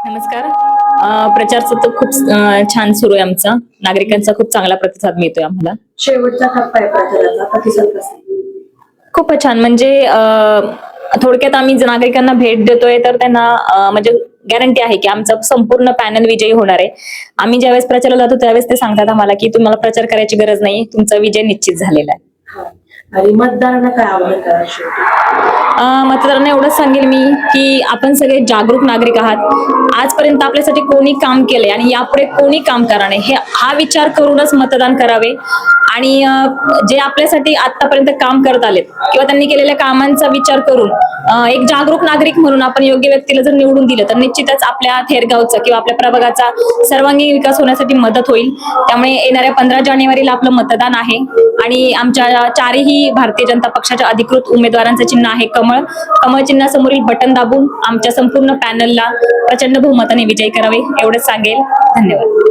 नमस्कार. प्रचार सत्र खूप छान सुरू आहे आमचा. नागरिकांचा खूप चांगला प्रतिसाद मिळतोय आम्हाला. शेवटचा टप्पा आहे प्रचाराचा, प्रतिसाद कसा आहे? खूपच छान. म्हणजे थोडक्यात आम्ही नागरिकांना भेट देतोय तर त्यांना म्हणजे गॅरंटी आहे की आमचा संपूर्ण पॅनल विजयी होणार आहे. आम्ही ज्यावेळेस प्रचाराला जातो त्यावेळेस ते सांगतात आम्हाला की तुम्हाला प्रचार करायची गरज नाही, तुमचा विजय निश्चित झालेला आहे. हा. आणि मतदारांना काय आवाहन करा शेवटी? मतदारांना एवढंच सांगेल मी की आपण सगळे जागरूक नागरिक आहात. आजपर्यंत आपल्यासाठी कोणी काम केलंय आणि यापुढे कोणी काम करणार नाही हा विचार करूनच मतदान करावे. आणि जे आपल्यासाठी आतापर्यंत काम करत आलेत किंवा त्यांनी केलेल्या कामांचा विचार करून एक जागरूक नागरिक म्हणून आपण योग्य व्यक्तीला जर निवडून दिलं तर निश्चितच आपल्या थेरगावचा किंवा आपल्या प्रभागाचा सर्वांगीण विकास होण्यासाठी मदत होईल. त्यामुळे येणाऱ्या 15 जानेवारीला आपलं मतदान आहे आणि आमच्या चारही भारतीय जनता पक्षाच्या अधिकृत उमेदवारांचं चिन्ह आहे कमळ. कमळ चिन्हासमोरील बटन दाबून आमच्या संपूर्ण पॅनलला प्रचंड बहुमताने विजयी करावे एवढंच सांगेल. धन्यवाद.